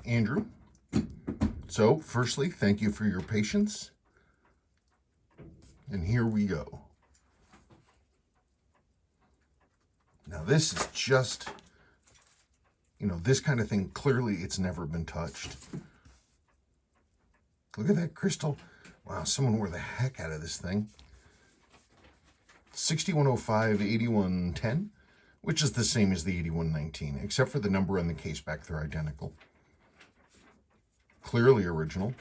Andrew. So, firstly, thank you for your patience. And here we go. Now, this is just, this kind of thing, clearly it's never been touched. Look at that crystal. Wow, someone wore the heck out of this thing. 6105, 8110, which is the same as the 8119, except for the number on the case back, they're identical. Clearly original.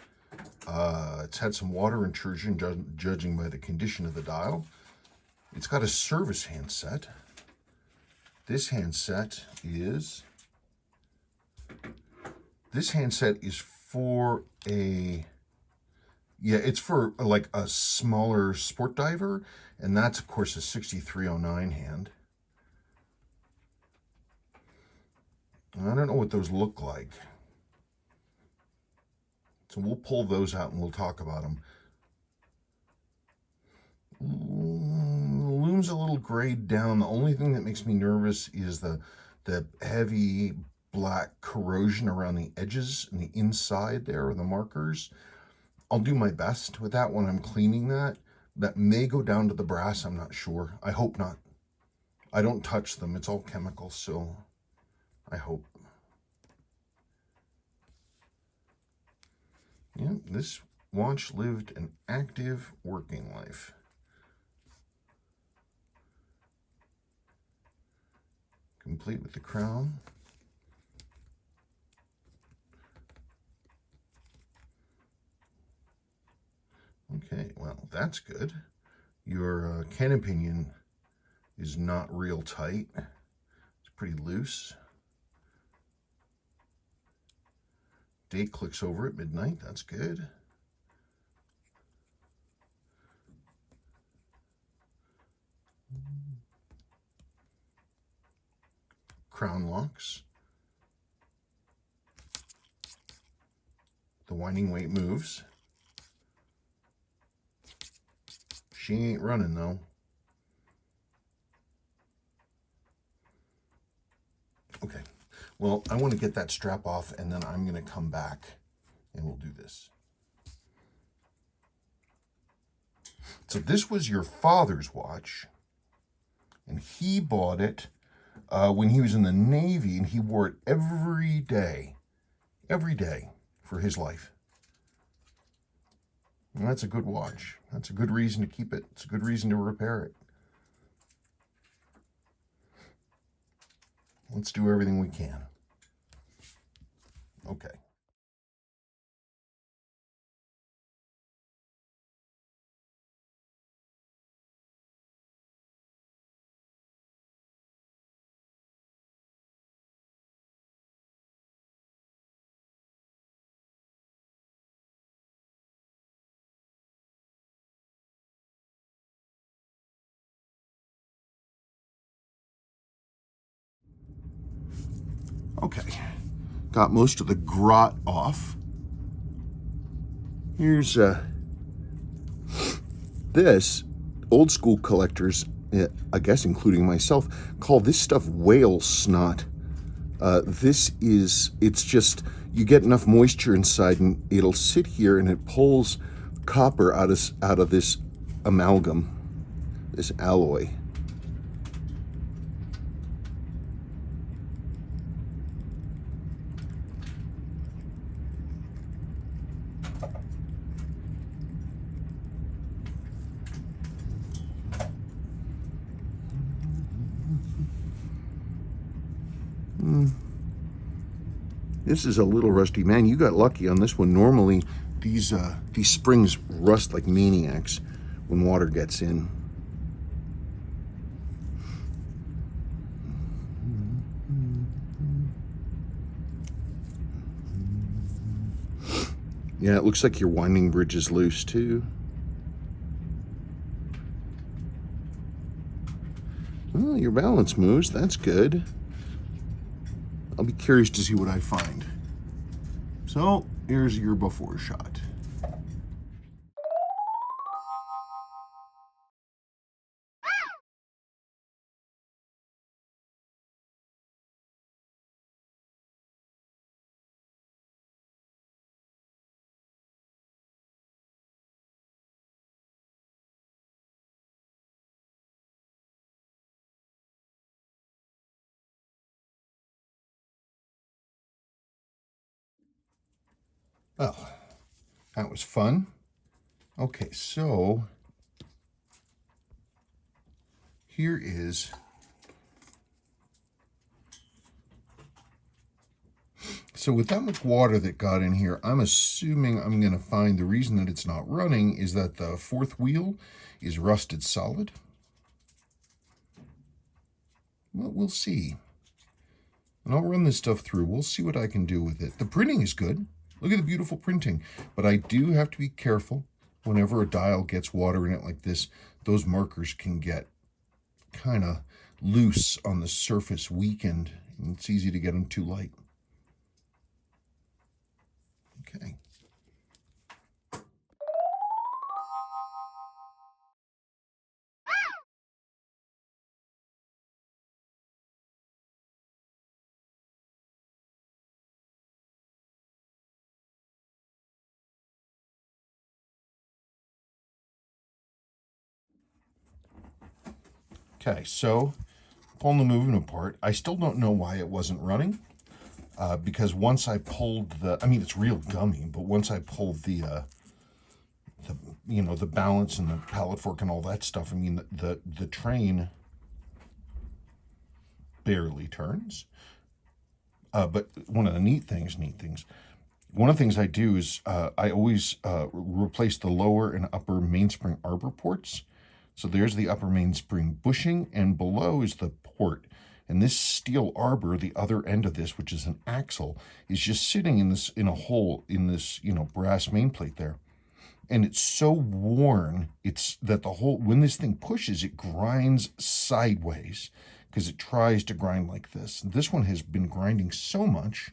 It's had some water intrusion, judging by the condition of the dial. It's got a service handset. This handset is for it's for like a smaller sport diver, and that's of course a 6309 hand. I don't know what those look like. So we'll pull those out and we'll talk about them. Loom's a little grayed down. The only thing that makes me nervous is the heavy black corrosion around the edges and the inside there of the markers. I'll do my best with that when I'm cleaning that. That may go down to the brass, I'm not sure. I hope not. I don't touch them. It's all chemical, so I hope. Yeah, this watch lived an active working life. Complete with the crown. Okay, well, that's good. Your cannon pinion is not real tight. It's pretty loose. Date clicks over at midnight. That's good. Crown locks. The winding weight moves. She ain't running though. Okay. Well, I want to get that strap off and then I'm going to come back and we'll do this. So this was your father's watch, and he bought it when he was in the Navy, and he wore it every day for his life. And that's a good watch. That's a good reason to keep it. It's a good reason to repair it. Let's do everything we can. Okay. Okay. Got most of the grot off. Here's this. Old school collectors, I guess including myself, call this stuff whale snot. It's just, you get enough moisture inside and it'll sit here and it pulls copper out of this amalgam, this alloy. This is a little rusty. Man, you got lucky on this one. Normally, these springs rust like maniacs when water gets in. Yeah, it looks like your winding bridge is loose too. Well, your balance moves. That's good. I'll be curious to see what I find. So here's your before shot. Well, that was fun. Okay, so here is, so with that much water that got in here, I'm assuming I'm going to find the reason that it's not running is that the fourth wheel is rusted solid. Well, we'll see. And I'll run this stuff through. We'll see what I can do with it. The printing is good. Look at the beautiful printing. But I do have to be careful whenever a dial gets water in it like this. Those markers can get kind of loose on the surface, weakened, and it's easy to get them too light. Okay. Okay, so pulling the movement apart, I still don't know why it wasn't running. Because once I pulled the, I mean, it's real gummy, but once I pulled the the balance and the pallet fork and all that stuff, I mean, the train barely turns. But one of the neat things, one of the things I do is I always replace the lower and upper mainspring arbor ports. So there's the upper mainspring bushing, and below is the port. And this steel arbor, the other end of this, which is an axle, is just sitting in a hole in this brass main plate there. And it's so worn, it's that the whole, when this thing pushes, it grinds sideways because it tries to grind like this. This one has been grinding so much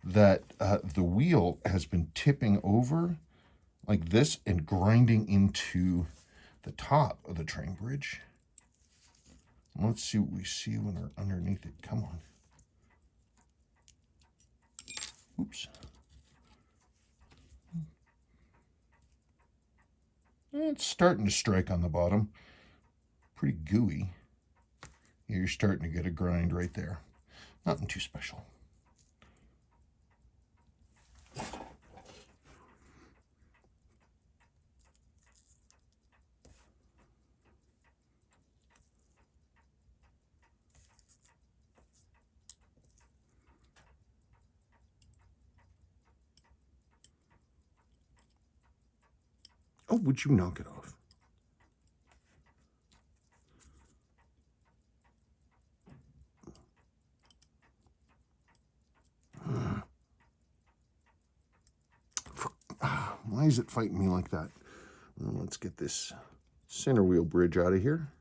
that the wheel has been tipping over like this and grinding into the top of the train bridge. Let's see what we see when we're underneath it. Come on. Oops. It's starting to strike on the bottom. Pretty gooey. You're starting to get a grind right there. Nothing too special. Oh, would you knock it off? Why is it fighting me like that? Well, let's get this center wheel bridge out of here.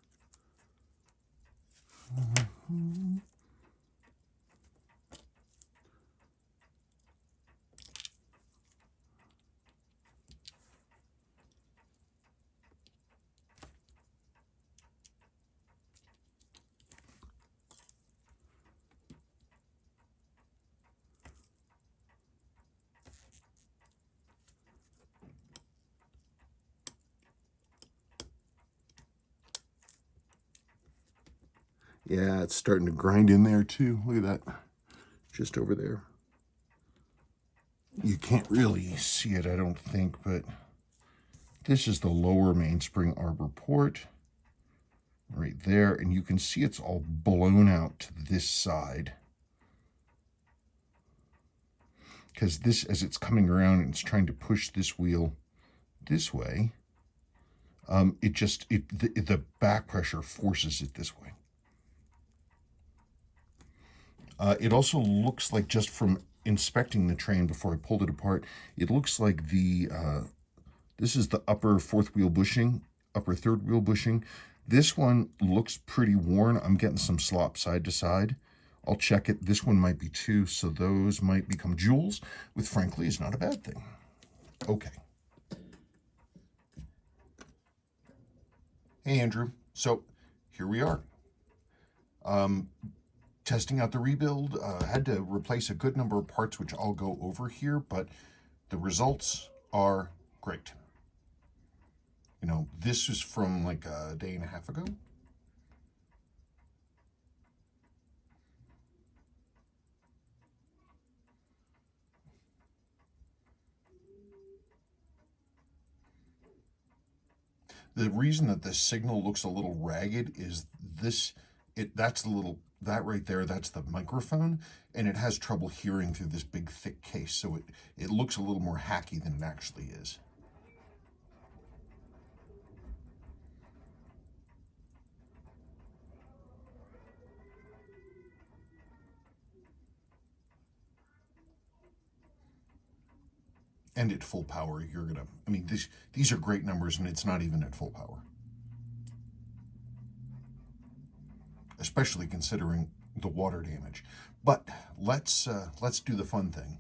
Yeah, it's starting to grind in there too. Look at that. Just over there. You can't really see it, I don't think, but this is the lower mainspring arbor port right there, and you can see it's all blown out to this side. Because this, as it's coming around and it's trying to push this wheel this way, the back pressure forces it this way. It also looks like, just from inspecting the train before I pulled it apart, it looks like this is the upper fourth wheel bushing, upper third wheel bushing. This one looks pretty worn. I'm getting some slop side to side. I'll check it. This one might be too, so those might become jewels, which frankly is not a bad thing. Okay. Hey, Andrew. So here we are. Testing out the rebuild. Had to replace a good number of parts, which I'll go over here, but the results are great. This is from like a day and a half ago. The reason that the signal looks a little ragged is that's the little, that right there, that's the microphone, and it has trouble hearing through this big thick case, so it looks a little more hacky than it actually is. And at full power, you're gonna, I mean, these are great numbers, and it's not even at full power. Especially considering the water damage. But let's do the fun thing.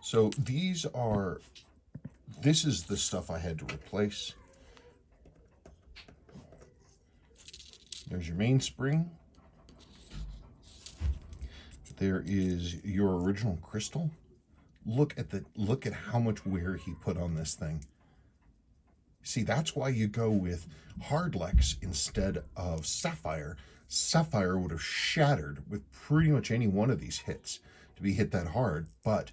So this is the stuff I had to replace. There's your mainspring. There is your original crystal. Look at how much wear he put on this thing. See, that's why you go with Hardlex instead of Sapphire. Sapphire would have shattered with pretty much any one of these hits to be hit that hard, but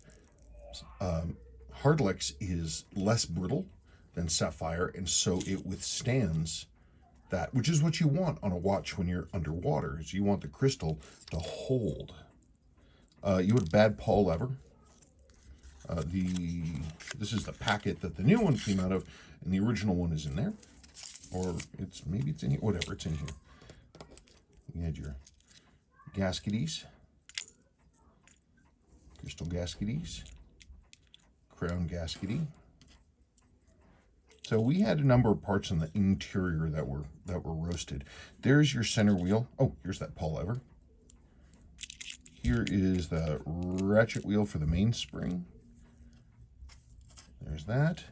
Hardlex is less brittle than Sapphire, and so it withstands that, which is what you want on a watch when you're underwater, is you want the crystal to hold. You had bad pawl lever. This is the packet that the new one came out of, and the original one is in there, or maybe it's in here. Whatever, it's in here. You had your gaskets, crystal gaskets, crown gaskety. So we had a number of parts on the interior that were roasted. There's your center wheel. Oh, here's that pawl lever. Here is the ratchet wheel for the mainspring. There's that.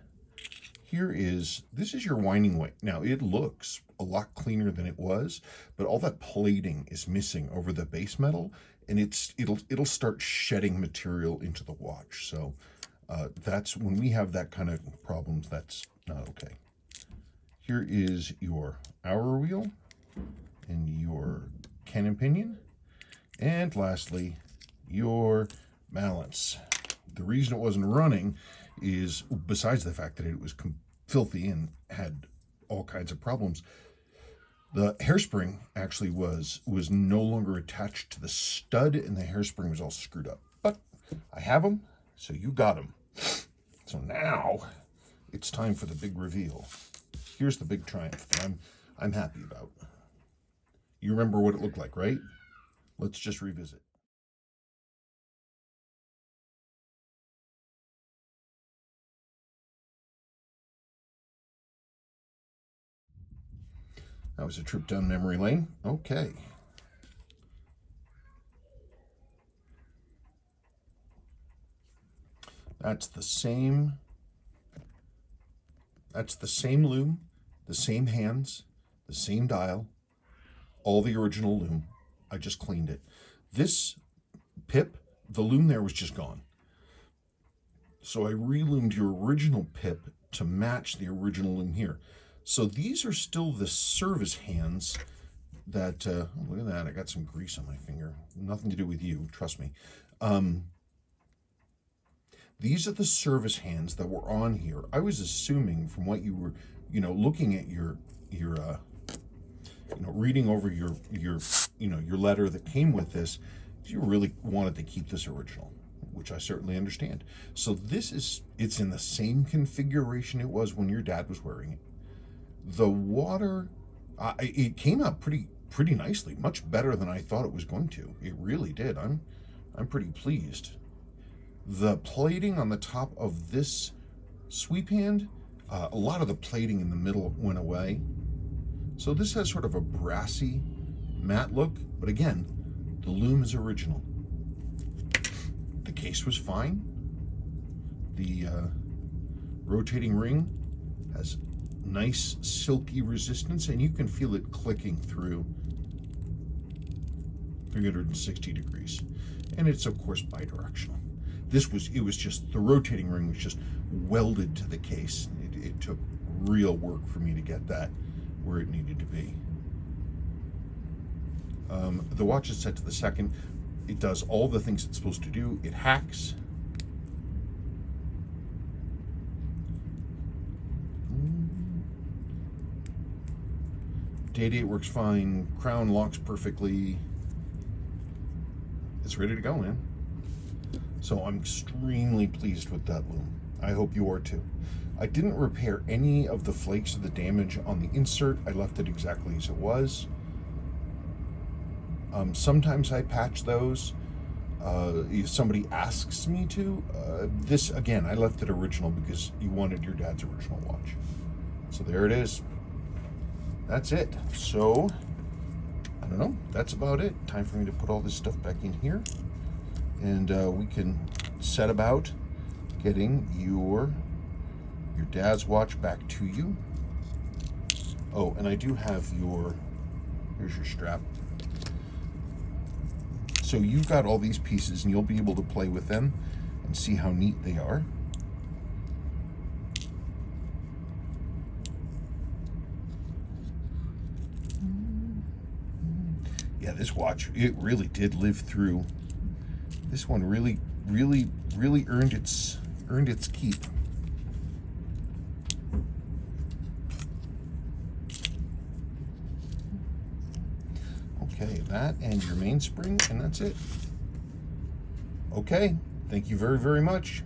This is your winding weight. Now, it looks a lot cleaner than it was, but all that plating is missing over the base metal, and it'll start shedding material into the watch. So that's when we have that kind of problems, that's not okay. Here is your hour wheel and your cannon pinion. And lastly, your balance. The reason it wasn't running is, besides the fact that it was filthy and had all kinds of problems, the hairspring actually was no longer attached to the stud, and the hairspring was all screwed up. But I have them, so you got them. So now it's time for the big reveal. Here's the big triumph that I'm happy about. You remember what it looked like, right? Let's just revisit. That was a trip down memory lane. Okay. That's the same loom, the same hands, the same dial, all the original loom. I just cleaned it. This pip, the loom there was just gone. So I reloomed your original pip to match the original loom here. So these are still the service hands that, oh, look at that, I got some grease on my finger. Nothing to do with you, trust me. These are the service hands that were on here. I was assuming from what you were, looking at your reading over your letter that came with this, you really wanted to keep this original, which I certainly understand. So it's in the same configuration it was when your dad was wearing it. The water, it came out pretty nicely, much better than I thought it was going to. It really did. I'm pretty pleased. The plating on the top of this sweep hand, a lot of the plating in the middle went away. So this has sort of a brassy, matte look, but again, the loom is original. The case was fine. The rotating ring has nice silky resistance, and you can feel it clicking through 360 degrees. And it's of course bidirectional. It was just, the rotating ring was just welded to the case. It took real work for me to get that where it needed to be. The watch is set to the second. It does all the things it's supposed to do. It hacks. Day-date works fine. Crown locks perfectly. It's ready to go, man. So I'm extremely pleased with that loom. I hope you are too. I didn't repair any of the flakes or the damage on the insert. I left it exactly as it was. Sometimes I patch those if somebody asks me to. This, again, I left it original because you wanted your dad's original watch. So there it is. That's it. So, I don't know. That's about it. Time for me to put all this stuff back in here. And we can set about getting your dad's watch back to you. Oh, and I do have here's your strap. So you've got all these pieces and you'll be able to play with them and see how neat they are. Yeah, this watch, it really did live through. This one really earned its keep. Okay, that and your mainspring, and that's it. Okay, thank you very, very much.